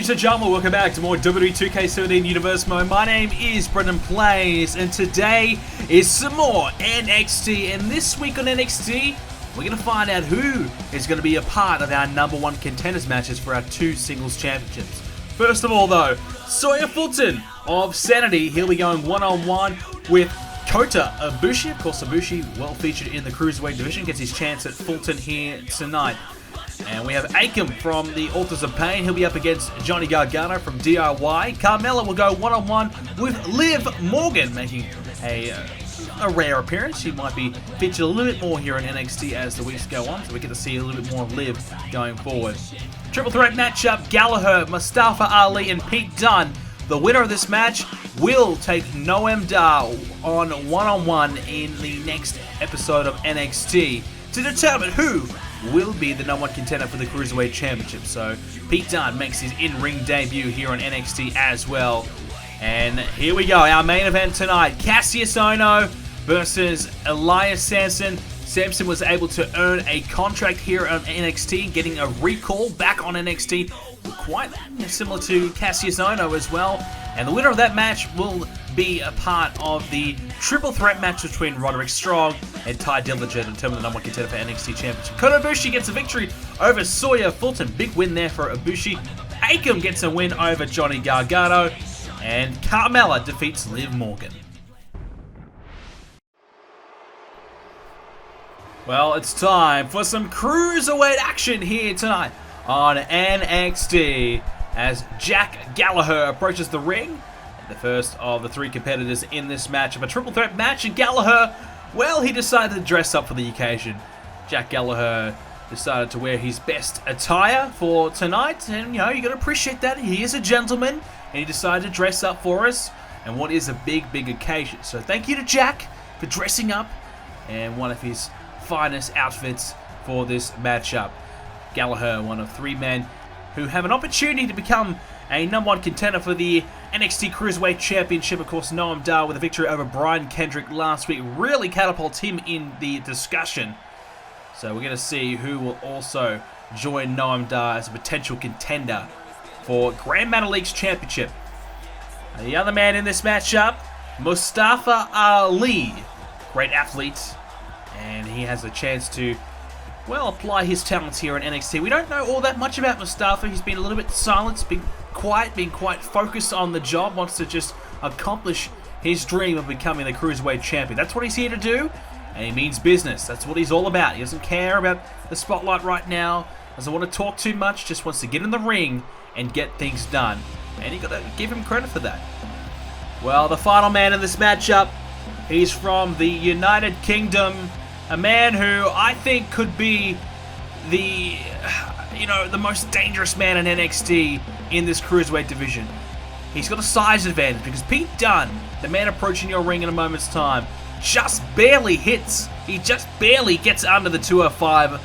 Ladies and gentlemen, welcome back to more WWE 2k17 Universe Mode. My name is BrendenPlayz, and today is some more NXT. And this week on NXT, we're going to find out who is going to be a part of our #1 contenders matches for our 2 singles championships. First of all, though, Sawyer Fulton of Sanity. He'll be going one-on-one with Kota Ibushi. Of course, Ibushi, well featured in the Cruiserweight division, gets his chance at Fulton here tonight. And we have Akam from the Authors of Pain. He'll be up against Johnny Gargano from DIY. Carmella will go one-on-one with Liv Morgan, making a rare appearance. She might be featured a little bit more here in NXT as the weeks go on, so we get to see a little bit more of Liv going forward. Triple threat matchup, Gallagher, Mustafa Ali, and Pete Dunne. The winner of this match will take Noam Dar on one-on-one in the next episode of NXT to determine who will be the #1 contender for the Cruiserweight Championship. So Pete Dunne makes his in-ring debut here on NXT as well. And here we go, our main event tonight. Kassius Ohno versus Elias Samson. Samson was able to earn a contract here on NXT, getting a recall back on NXT. Quite similar to Kassius Ohno as well. And the winner of that match will be a part of the triple threat match between Roderick Strong and Ty Dillinger to determine the #1 contender for NXT Championship. Kota Ibushi gets a victory over Sawyer Fulton. Big win there for Ibushi. Akam gets a win over Johnny Gargano. And Carmella defeats Liv Morgan. Well, it's time for some Cruiserweight action here tonight on NXT as Jack Gallagher approaches the ring. The first of the 3 competitors in this match of a triple threat match, and Gallagher, well, he decided to dress up for the occasion. Jack Gallagher decided to wear his best attire for tonight, and you gotta appreciate that. He is a gentleman, and he decided to dress up for us, and what is a big, big occasion. So thank you to Jack for dressing up, and one of his finest outfits for this matchup. Gallagher, one of 3 men who have an opportunity to become a #1 contender for the NXT Cruiserweight Championship. Of course, Noam Dar with a victory over Brian Kendrick last week really catapults him in the discussion. So we're going to see who will also join Noam Dar as a potential contender for Gran Metalik's championship. The other man in this matchup, Mustafa Ali. Great athlete, and he has a chance to, well, apply his talents here in NXT. We don't know all that much about Mustafa. He's been a little bit silent, been quiet, been quite focused on the job, wants to just accomplish his dream of becoming the Cruiserweight Champion. That's what he's here to do, and he means business. That's what he's all about. He doesn't care about the spotlight right now, doesn't want to talk too much, just wants to get in the ring and get things done. And you got to give him credit for that. Well, the final man in this matchup, he's from the United Kingdom. A man who I think could be the most dangerous man in NXT in this Cruiserweight division. He's got a size advantage because Pete Dunne, the man approaching your ring in a moment's time, just barely hits. He just barely gets under the 205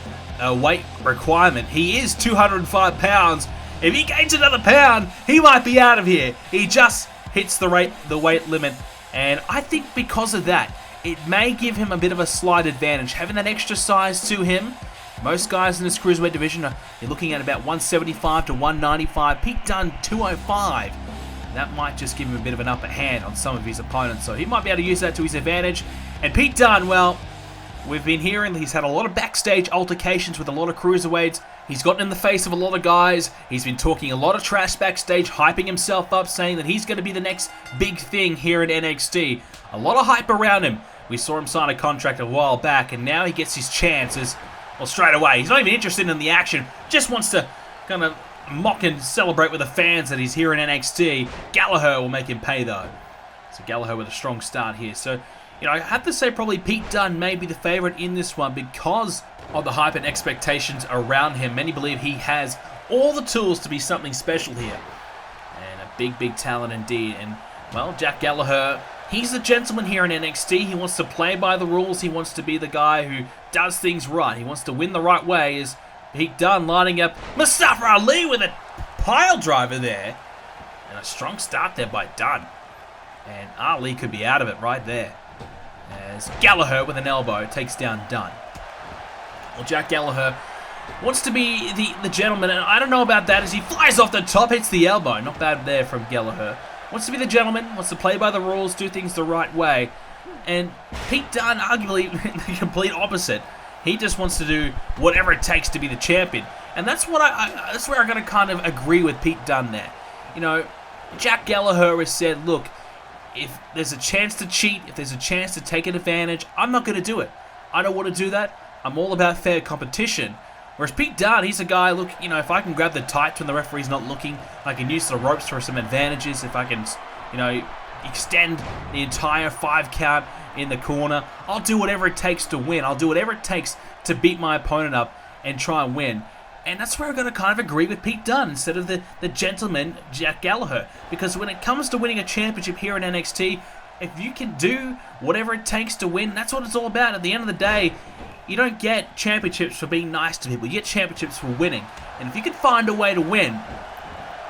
weight requirement. He is 205 pounds. If he gains another pound, he might be out of here. He just hits the weight limit. And I think because of that, it may give him a bit of a slight advantage, having that extra size to him. Most guys in this Cruiserweight division you're looking at about 175 to 195. Pete Dunne, 205. That might just give him a bit of an upper hand on some of his opponents, so he might be able to use that to his advantage. And Pete Dunne, well, we've been hearing he's had a lot of backstage altercations with a lot of Cruiserweights. He's gotten in the face of a lot of guys. He's been talking a lot of trash backstage, hyping himself up, saying that he's going to be the next big thing here in NXT. A lot of hype around him. We saw him sign a contract a while back, and now he gets his chances. Well, straight away, he's not even interested in the action. Just wants to kind of mock and celebrate with the fans that he's here in NXT. Gallagher will make him pay, though. So Gallagher with a strong start here. So, I have to say probably Pete Dunne may be the favorite in this one because of the hype and expectations around him. Many believe he has all the tools to be something special here. And a big, big talent indeed. And, well, Jack Gallagher, he's the gentleman here in NXT. He wants to play by the rules. He wants to be the guy who does things right. He wants to win the right way. Is Pete Dunne lining up Mustafa Ali with a pile driver there. And a strong start there by Dunne. And Ali could be out of it right there. As Gallagher with an elbow takes down Dunne. Well, Jack Gallagher wants to be the gentleman, and I don't know about that as he flies off the top, hits the elbow. Not bad there from Gallagher. Wants to be the gentleman, wants to play by the rules, do things the right way. And Pete Dunne, arguably the complete opposite. He just wants to do whatever it takes to be the champion. And that's what that's where I'm going to kind of agree with Pete Dunne there. You know, Jack Gallagher has said, look, if there's a chance to cheat, if there's a chance to take an advantage, I'm not going to do it. I don't want to do that. I'm all about fair competition. Whereas Pete Dunne, he's a guy, look, you know, if I can grab the tights when the referee's not looking, I can use the ropes for some advantages, if I can, you know, extend the entire 5 count in the corner, I'll do whatever it takes to win. I'll do whatever it takes to beat my opponent up and try and win. And that's where I'm going to kind of agree with Pete Dunne instead of the gentleman, Jack Gallagher. Because when it comes to winning a championship here in NXT, if you can do whatever it takes to win, that's what it's all about. At the end of the day, you don't get championships for being nice to people. You get championships for winning. And if you can find a way to win,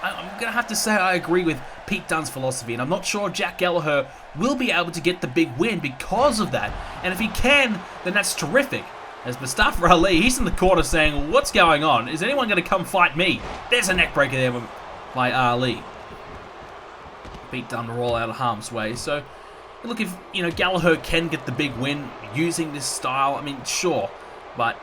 I'm going to have to say I agree with Pete Dunne's philosophy. And I'm not sure Jack Gallagher will be able to get the big win because of that. And if he can, then that's terrific. As Mustafa Ali, he's in the corner saying, what's going on? Is anyone going to come fight me? There's a neckbreaker there by Ali. Pete Dunne roll out of harm's way. So, look, if, you know, Gallagher can get the big win using this style, I mean, sure. But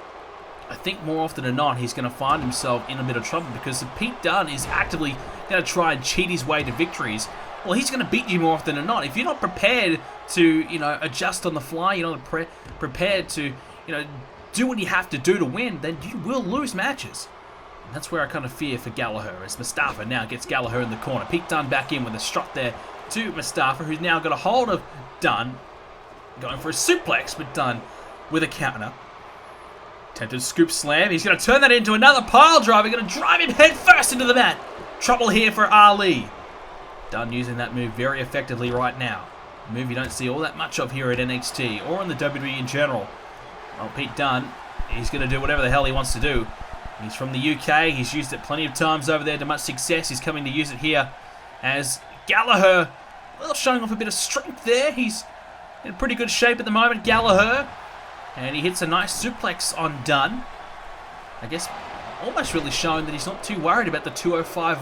I think more often than not, he's going to find himself in a bit of trouble because if Pete Dunne is actively going to try and cheat his way to victories, well, he's going to beat you more often than not. If you're not prepared to, you know, adjust on the fly, you're not prepared to, you know, do what you have to do to win, then you will lose matches. And that's where I kind of fear for Gallagher, as Mustafa now gets Gallagher in the corner. Pete Dunne back in with a strut there to Mustafa, who's now got a hold of Dunne, going for a suplex, but Dunne with a counter. Attempted scoop slam. He's going to turn that into another pile driver. Going to drive him head first into the mat. Trouble here for Ali. Dunne using that move very effectively right now. A move you don't see all that much of here at NXT or in the WWE in general. Well, Pete Dunne, he's going to do whatever the hell he wants to do. He's from the UK. He's used it plenty of times over there to much success. He's coming to use it here as Gallagher, well, showing off a bit of strength there. He's in pretty good shape at the moment, Gallagher. And he hits a nice suplex on Dunne. I guess almost really showing that he's not too worried about the 205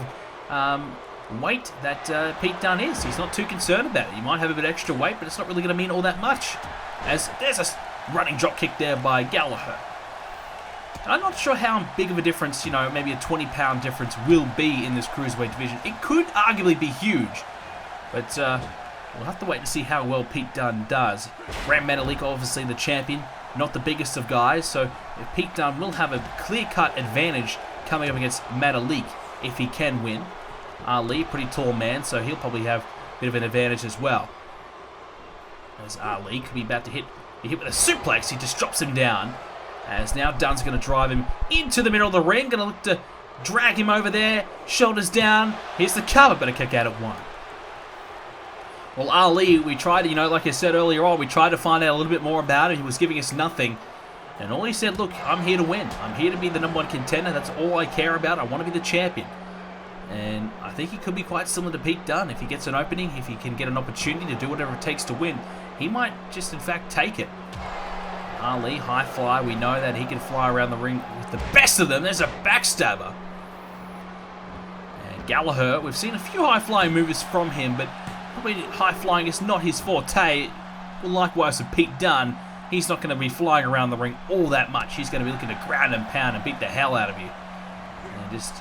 weight that Pete Dunne is. He's not too concerned about it. He might have a bit extra weight, but it's not really going to mean all that much. As there's a running drop kick there by Gallagher. I'm not sure how big of a difference, you know, maybe a 20-pound difference will be in this Cruiserweight division. It could arguably be huge, but we'll have to wait and see how well Pete Dunne does. Gran Metalik, obviously the champion, not the biggest of guys, so if Pete Dunne will have a clear-cut advantage coming up against Metalik if he can win. Ali, pretty tall man, so he'll probably have a bit of an advantage as well. As Ali could be about to hit with a suplex, he just drops him down. As now Dunne's going to drive him into the middle of the ring, going to look to drag him over there, shoulders down. Here's the cover, but a kick out at 1. Well, Ali, we tried, you know, like I said earlier on, we tried to find out a little bit more about him. He was giving us nothing. And all he said, look, I'm here to win. I'm here to be the #1 contender. That's all I care about. I want to be the champion. And I think he could be quite similar to Pete Dunne. If he gets an opening, if he can get an opportunity to do whatever it takes to win, he might just, in fact, take it. Ali, high fly. We know that he can fly around the ring with the best of them. There's a backstabber. And Gallagher, we've seen a few high-flying moves from him, but probably high-flying is not his forte. Well, likewise with Pete Dunne, he's not going to be flying around the ring all that much. He's going to be looking to ground and pound and beat the hell out of you. And just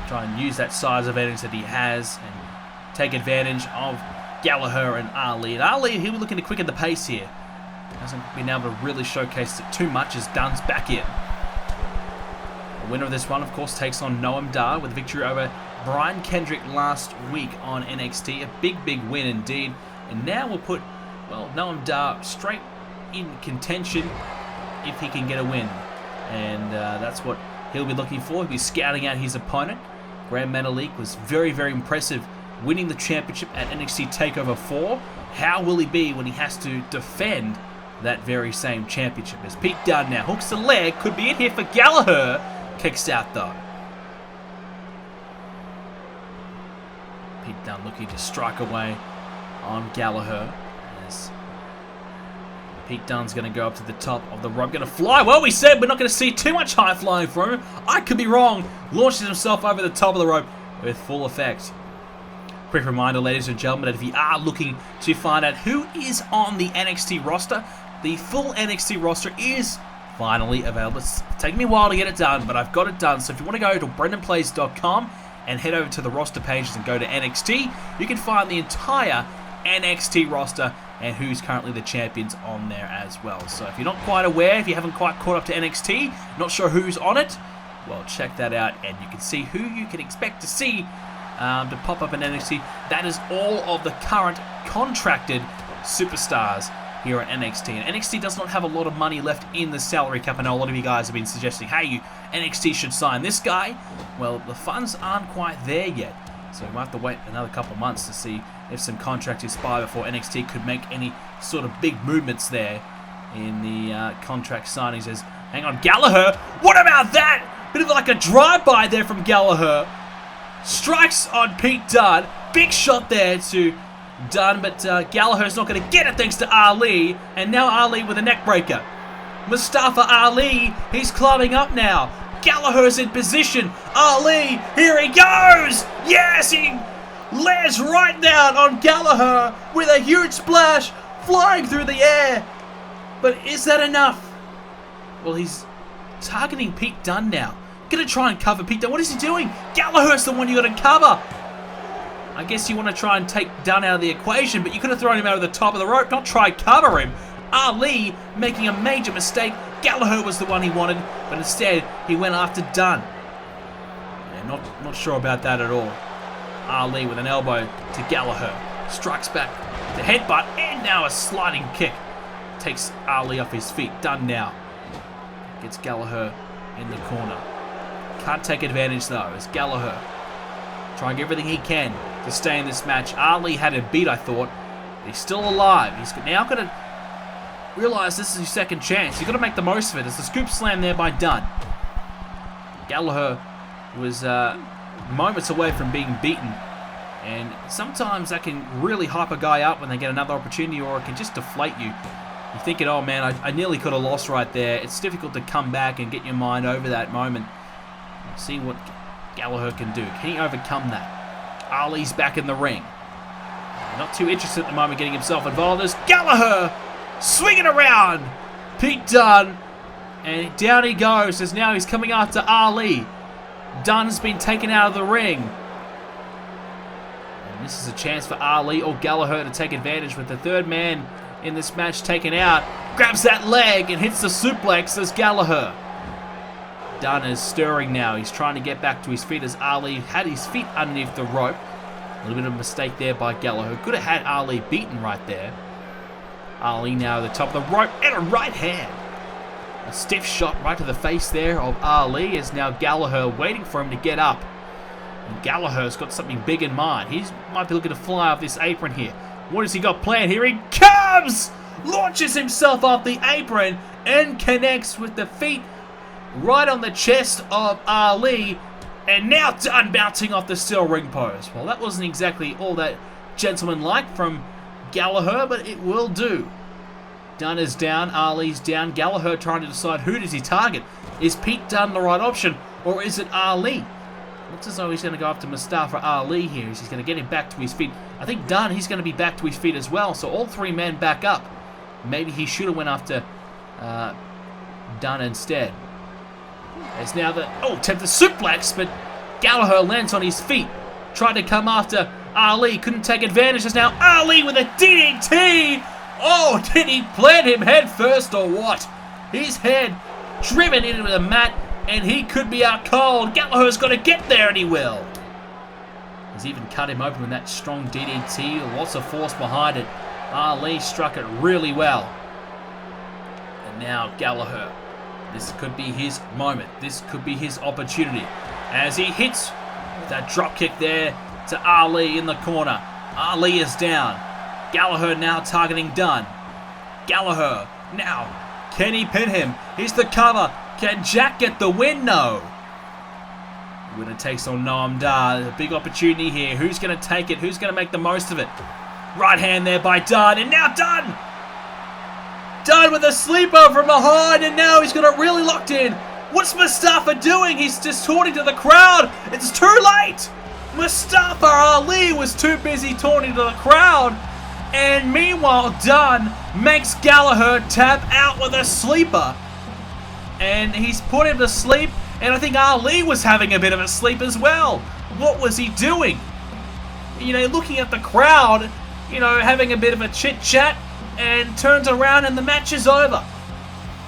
try and use that size advantage that he has and take advantage of Gallagher and Ali. And Ali, he'll be looking to quicken the pace here. Hasn't been able to really showcase it too much as Dunne's back in. The winner of this one, of course, takes on Noam Dar with a victory over Brian Kendrick last week on NXT. A big, big win indeed. And now we'll put, well, Noam Dar straight in contention if he can get a win. And that's what he'll be looking for. He'll be scouting out his opponent. Gran Metalik was very, very impressive winning the championship at NXT TakeOver 4. How will he be when he has to defend that very same championship? As Pete Dunne now hooks the leg, could be it here for Gallagher. Kicks out though. Pete Dunne looking to strike away on Gallagher. As Pete Dunne's going to go up to the top of the rope. Going to fly. Well, we said we're not going to see too much high flying from him. I could be wrong. Launches himself over the top of the rope with full effect. Quick reminder, ladies and gentlemen, that if you are looking to find out who is on the NXT roster, the full NXT roster is finally available. It's taken me a while to get it done, but I've got it done. So if you want to go to BrendenPlayz.com and head over to the roster pages and go to NXT, you can find the entire NXT roster and who's currently the champions on there as well. So if you're not quite aware, if you haven't quite caught up to NXT, not sure who's on it, well, check that out and you can see who you can expect to see to pop up in NXT. That is all of the current contracted superstars here at NXT. And NXT does not have a lot of money left in the salary cap. I know a lot of you guys have been suggesting, hey, NXT should sign this guy. Well, the funds aren't quite there yet. So we might have to wait another couple months to see if some contracts expire before NXT could make any sort of big movements there in the contract signings. As, hang on, Gallagher, what about that? Bit of like a drive-by there from Gallagher. Strikes on Pete Dunne. Big shot there to Dunne, but Gallagher's not going to get it thanks to Ali. And now Ali with a neck breaker. Mustafa Ali, he's climbing up now. Gallagher's in position. Ali, here he goes! Yes, he lands right down on Gallagher with a huge splash, flying through the air. But is that enough? Well, he's targeting Pete Dunne now. Gonna try and cover Pete Dunne. What is he doing? Gallagher's the one you gotta cover. I guess you want to try and take Dunne out of the equation, but you could have thrown him over the top of the rope, not try cover him. Ali making a major mistake. Gallagher was the one he wanted, but instead he went after Dunne. Yeah, not sure about that at all. Ali with an elbow to Gallagher. Strikes back the headbutt, and now a sliding kick. Takes Ali off his feet. Dunne now. Gets Gallagher in the corner. Can't take advantage though, as Gallagher trying everything he can to stay in this match. Ali had him beat, I thought. He's still alive. He's now going to realize this is his second chance. He's got to make the most of it. There's a scoop slam there by Dunne. Gallagher was moments away from being beaten. And sometimes that can really hype a guy up when they get another opportunity, or it can just deflate you. You're thinking, oh man, I nearly could have lost right there. It's difficult to come back and get your mind over that moment. See what Gallagher can do. Can he overcome that? Ali's back in the ring. Not too interested at the moment getting himself involved as Gallagher swinging around Pete Dunne, and down he goes as now he's coming after Ali. Dunne's been taken out of the ring, and this is a chance for Ali or Gallagher to take advantage with the third man in this match taken out. Grabs that leg and hits the suplex as Gallagher. Dunne is stirring now. He's trying to get back to his feet as Ali had his feet underneath the rope. A little bit of a mistake there by Gallagher. Could have had Ali beaten right there. Ali now at the top of the rope and a right hand. A stiff shot right to the face there of Ali is now Gallagher waiting for him to get up. And Gallagher's got something big in mind. He might be looking to fly off this apron here. What has he got planned? Here he comes! Launches himself off the apron and connects with the feet right on the chest of Ali. And now Dunne bouncing off the steel ring post. Well, that wasn't exactly all that gentleman-like from Gallagher, but it will do. Dunne is down, Ali's down. Gallagher trying to decide who does he target. Is Pete Dunne the right option, or is it Ali? Looks as though he's going to go after Mustafa Ali here. He's going to get him back to his feet. I think Dunne, he's going to be back to his feet as well, so all three men back up. Maybe he should have went after Dunne instead. There's now the, attempted suplex, but Gallagher lands on his feet. Tried to come after Ali, couldn't take advantage. There's now Ali with a DDT. Oh, did he plant him head first or what? His head driven into the mat, and he could be out cold. Gallagher's got to get there, and he will. He's even cut him open with that strong DDT. Lots of force behind it. Ali struck it really well. And now Gallagher. This could be his moment. This could be his opportunity. As he hits that drop kick there to Ali in the corner. Ali is down. Gallagher now targeting Dunne. Gallagher now. Can he pin him? Here's the cover. Can Jack get the win? No. Winner takes on Noam Dar. A big opportunity here. Who's going to take it? Who's going to make the most of it? Right hand there by Dunne. And now Dunne Dunne with a sleeper from behind, and now he's got it really locked in. What's Mustafa doing? He's distorting to the crowd. It's too late. Mustafa Ali was too busy taunting to the crowd. And meanwhile, Dunne makes Gallagher tap out with a sleeper. And he's put him to sleep. And I think Ali was having a bit of a sleep as well. What was he doing? You know, looking at the crowd, you know, having a bit of a chit-chat, and turns around and the match is over.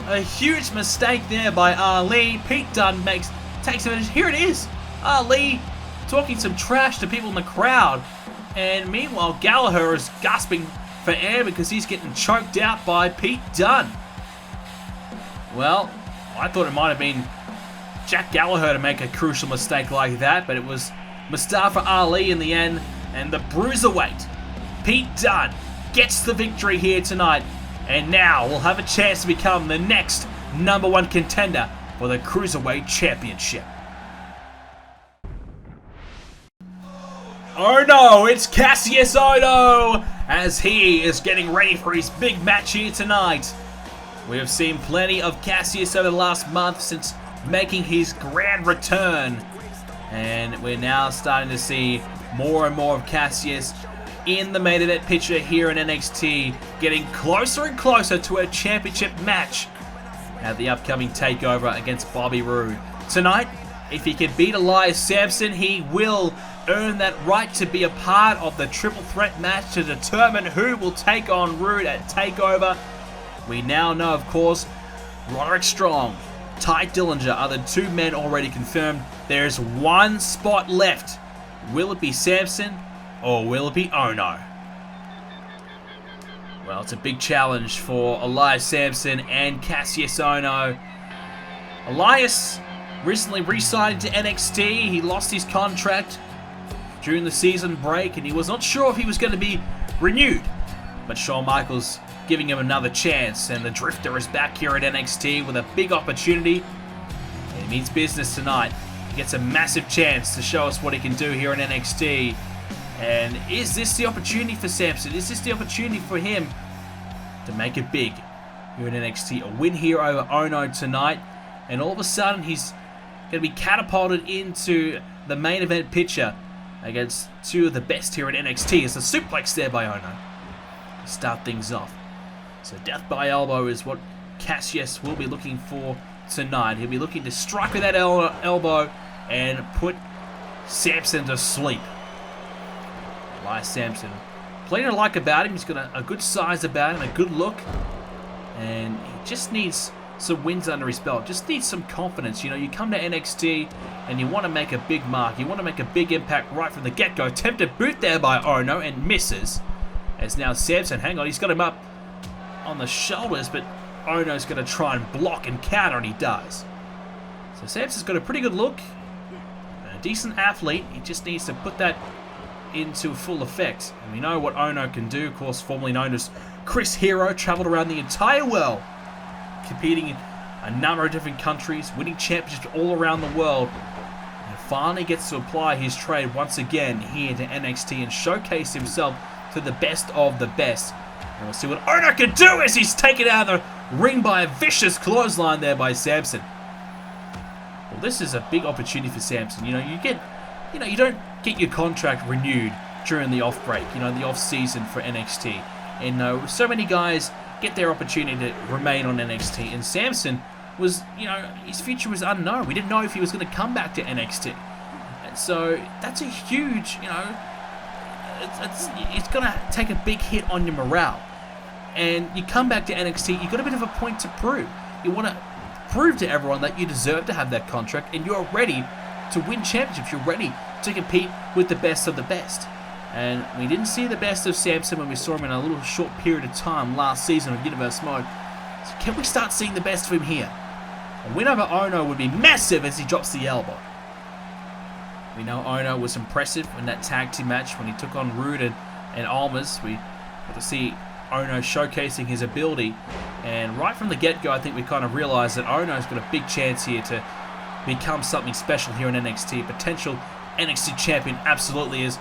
A huge mistake there by Ali. Pete Dunne takes advantage. Here it is. Ali talking some trash to people in the crowd. And meanwhile, Gallagher is gasping for air because he's getting choked out by Pete Dunne. Well, I thought it might have been Jack Gallagher to make a crucial mistake like that, but it was Mustafa Ali in the end, and the Cruiserweight Pete Dunne gets the victory here tonight, and now will have a chance to become the next #1 contender for the Cruiserweight Championship. Oh no, it's Kassius Ohno as he is getting ready for his big match here tonight. We have seen plenty of Kassius over the last month since making his grand return, and we're now starting to see more and more of Kassius in the main event picture here in NXT, getting closer and closer to a championship match at the upcoming takeover against Bobby Roode. Tonight, if he can beat Elias Samson, he will earn that right to be a part of the triple threat match to determine who will take on Roode at takeover. We now know, of course, Roderick Strong, Ty Dillinger are the two men already confirmed. There's one spot left. Will it be Samson or will it be Ohno? Well, it's a big challenge for Elias Samson and Kassius Ohno. Elias recently re-signed to NXT. He lost his contract during the season break and he was not sure if he was going to be renewed. But Shawn Michaels giving him another chance, and the Drifter is back here at NXT with a big opportunity. And he means business tonight. He gets a massive chance to show us what he can do here in NXT. And is this the opportunity for Samson? Is this the opportunity for him to make it big here in NXT? A win here over Ohno tonight, and all of a sudden he's going to be catapulted into the main event picture against two of the best here in NXT. It's a suplex there by Ohno to start things off. So death by elbow is what Kassius will be looking for tonight. He'll be looking to strike with that elbow and put Samson to sleep. Elias Samson, plenty to like about him. He's got a good size about him, a good look, and he just needs some wins under his belt. Just needs some confidence. You know, you come to NXT and you want to make a big mark. You want to make a big impact right from the get-go. Tempted boot there by Ohno and misses. As now Samson, hang on, he's got him up on the shoulders, but Ohno's going to try and block and counter, and he does. So Samson's got a pretty good look, a decent athlete. He just needs to put that into full effect. And we know what Ohno can do, of course, formerly known as Chris Hero, traveled around the entire world, competing in a number of different countries, winning championships all around the world, and finally gets to apply his trade once again here to NXT and showcase himself to the best of the best. And we'll see what Ohno can do as he's taken out of the ring by a vicious clothesline there by Samson. Well, this is a big opportunity for Samson. You know, you don't get your contract renewed during the off break, you know, the off season for NXT. And so many guys get their opportunity to remain on NXT. And Samson was, you know, his future was unknown. We didn't know if he was going to come back to NXT. And so that's a huge, you know, it's going to take a big hit on your morale. And you come back to NXT, you've got a bit of a point to prove. You want to prove to everyone that you deserve to have that contract and you're ready to win championships. You're ready to compete with the best of the best. And we didn't see the best of Samson when we saw him in a little short period of time last season of Universe Mode. So can we start seeing the best of him here? A win over Ohno would be massive as he drops the elbow. We know Ohno was impressive in that tag team match when he took on Roode and Almas. We got to see Ohno showcasing his ability. And right from the get-go, I think we kind of realized that Ohno's got a big chance here to become something special here in NXT. Potential NXT champion absolutely is.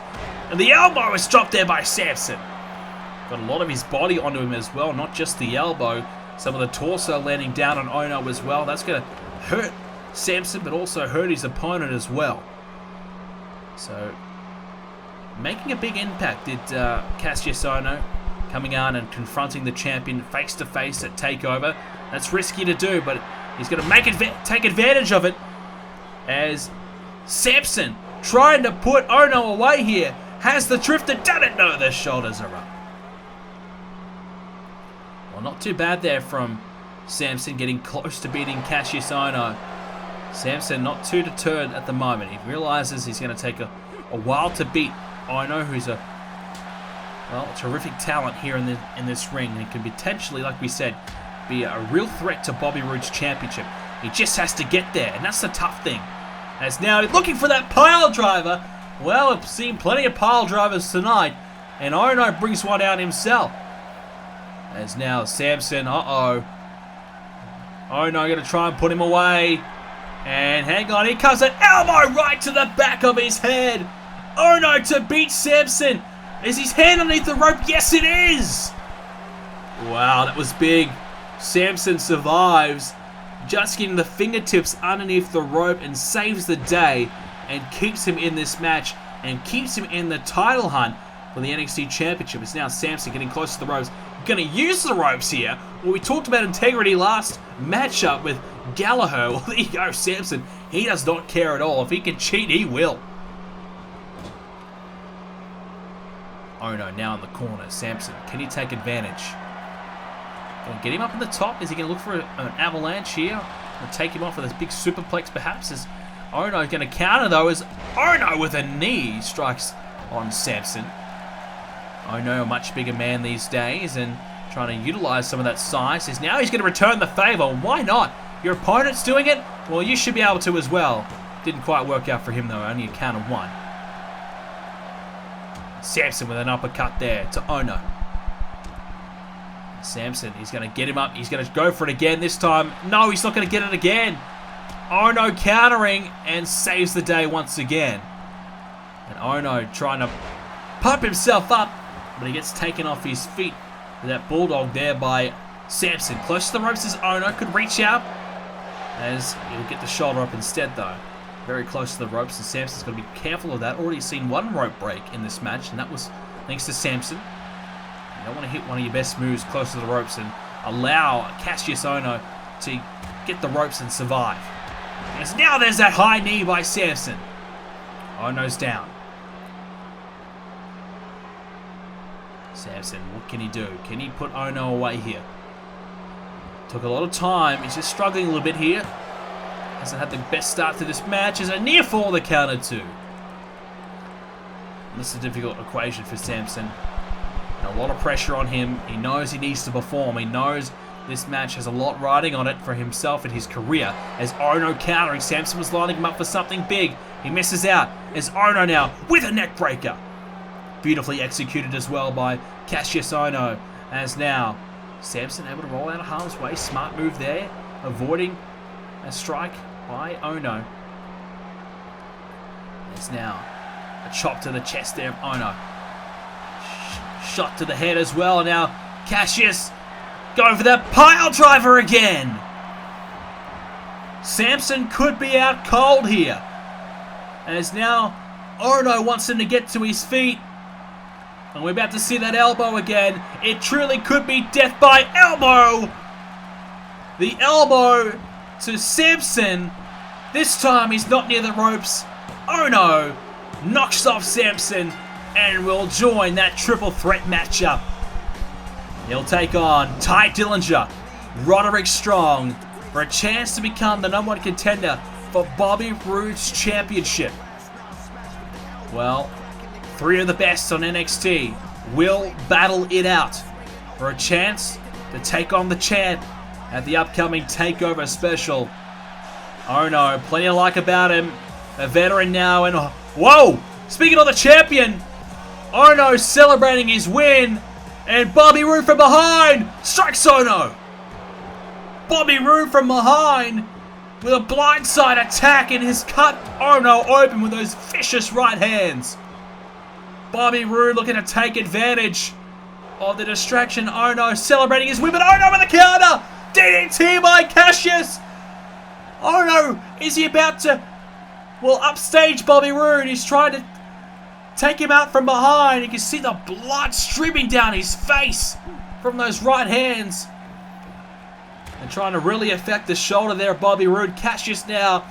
And the elbow is dropped there by Samson. Got a lot of his body onto him as well, not just the elbow. Some of the torso landing down on Ohno as well. That's going to hurt Samson, but also hurt his opponent as well. So, making a big impact did Kassius Ohno, coming on and confronting the champion face to face at TakeOver. That's risky to do, but he's going to take advantage of it as Samson trying to put Ohno away here. Has the drifter done it? No, the shoulders are up. Well, not too bad there from Samson, getting close to beating Kassius Ohno. Samson not too deterred at the moment. He realizes he's going to take a while to beat Ohno, who's a terrific talent here in this ring, and can potentially, like we said, be a real threat to Bobby Roode's championship. He just has to get there, and that's the tough thing. As now he's looking for that pile driver. Well, I've seen plenty of pile drivers tonight, and Ohno brings one out himself. As now Samson, Ohno going to try and put him away. And hang on, here comes an elbow right to the back of his head. Ohno to beat Samson. Is his hand underneath the rope? Yes, it is. Wow, that was big. Samson survives, just getting the fingertips underneath the rope, and saves the day and keeps him in this match and keeps him in the title hunt for the NXT Championship. It's now Samson getting close to the ropes. Going to use the ropes here. Well, we talked about integrity last matchup with Gallagher. Well, there you go, Samson. He does not care at all. If he can cheat, he will. Ohno now in the corner. Samson, can he take advantage? Going to get him up in the top. Is he going to look for an avalanche here? Going to take him off with this big superplex, perhaps? Is Ohno going to counter, though, as Ohno with a knee strikes on Samson. Ohno, a much bigger man these days, and trying to utilize some of that size. He's going to return the favor. Why not? Your opponent's doing it? Well, you should be able to as well. Didn't quite work out for him, though. Only a count of one. Samson with an uppercut there to Ohno. Samson, he's going to get him up. He's going to go for it again this time. No, he's not going to get it again. Ohno countering and saves the day once again. And Ohno trying to pump himself up, but he gets taken off his feet with that bulldog there by Samson. Close to the ropes as Ohno could reach out, as he'll get the shoulder up instead, though. Very close to the ropes, and Samson's got to be careful of that. Already seen one rope break in this match, and that was thanks to Samson. You don't want to hit one of your best moves close to the ropes and allow Kassius Ohno to get the ropes and survive. As now there's that high knee by Samson. Ohno's down. Samson, what can he do? Can he put Ohno away here? Took a lot of time. He's just struggling a little bit here. Hasn't had the best start to this match. Is a near fall the counter two. This is a difficult equation for Samson. And a lot of pressure on him. He knows he needs to perform. He knows this match has a lot riding on it for himself and his career. As Ohno countering, Samson was lining him up for something big. He misses out. As Ohno now with a neck breaker. Beautifully executed as well by Kassius Ohno. As now Samson able to roll out of harm's way. Smart move there. Avoiding a strike by Ohno. There's now a chop to the chest there of Ohno. Shot to the head as well. And now Kassius going for that pile driver again. Samson could be out cold here. As now Ohno wants him to get to his feet. And we're about to see that elbow again. It truly could be death by elbow. The elbow to Samson. This time he's not near the ropes. Ohno knocks off Samson and will join that triple threat matchup. He'll take on Ty Dillinger, Roderick Strong, for a chance to become the #1 contender for Bobby Roode's championship. Well, 3 of the best on NXT will battle it out for a chance to take on the champ at the upcoming TakeOver special. Ohno, plenty to like about him. A veteran now, and whoa! Speaking of the champion, Ohno celebrating his win, and Bobby Roode from behind strikes Ohno. Bobby Roode from behind with a blindside attack, and has cut Ohno open with those vicious right hands. Bobby Roode looking to take advantage Oh, the distraction. Ohno celebrating his win, but Ohno with the counter. DDT by Kassius. Ohno, is he about to, well, upstage Bobby Roode? He's trying to take him out from behind. You can see the blood streaming down his face from those right hands. And trying to really affect the shoulder there of Bobby Roode. Kassius now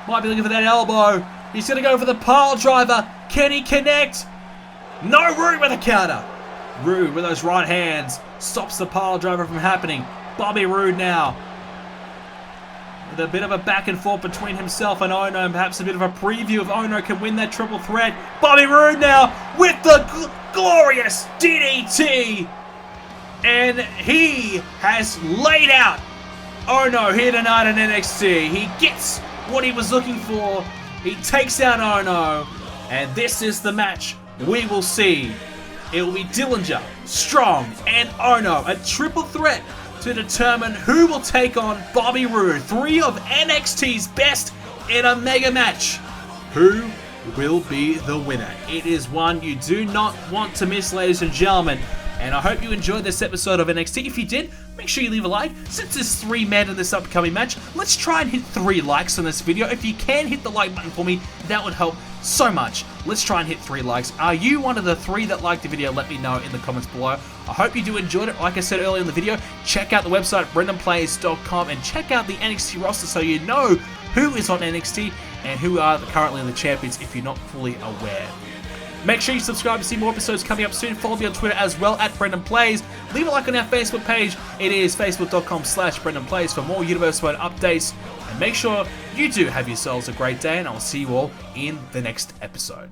might be looking for that elbow. He's going to go for the pile driver. Can he connect? No, Roode with a counter. Roode with those right hands stops the pile driver from happening. Bobby Roode now with a bit of a back and forth between himself and Ohno. Perhaps a bit of a preview of Ohno can win that triple threat. Bobby Roode now with the glorious DDT. And he has laid out Ohno here tonight in NXT. He gets what he was looking for. He takes out Ohno. And this is the match we will see. It will be Dillinger, Strong, and Ohno. A triple threat to determine who will take on Bobby Roode. 3 of NXT's best in a mega match. Who will be the winner? It is one you do not want to miss, ladies and gentlemen. And I hope you enjoyed this episode of NXT. If you did, make sure you leave a like. Since there's 3 men in this upcoming match, let's try and hit 3 likes on this video. If you can hit the like button for me, that would help so much. Let's try and hit 3 likes. Are you one of the 3 that liked the video? Let me know in the comments below. I hope you do enjoyed it. Like I said earlier in the video, check out the website BrendenPlayz.com and check out the NXT roster so you know who is on NXT and who are currently the champions if you're not fully aware. Make sure you subscribe to see more episodes coming up soon. Follow me on Twitter as well at BrendenPlayz. Leave a like on our Facebook page. It is facebook.com/BrendenPlayz for more universe-wide updates. And make sure you do have yourselves a great day, and I'll see you all in the next episode.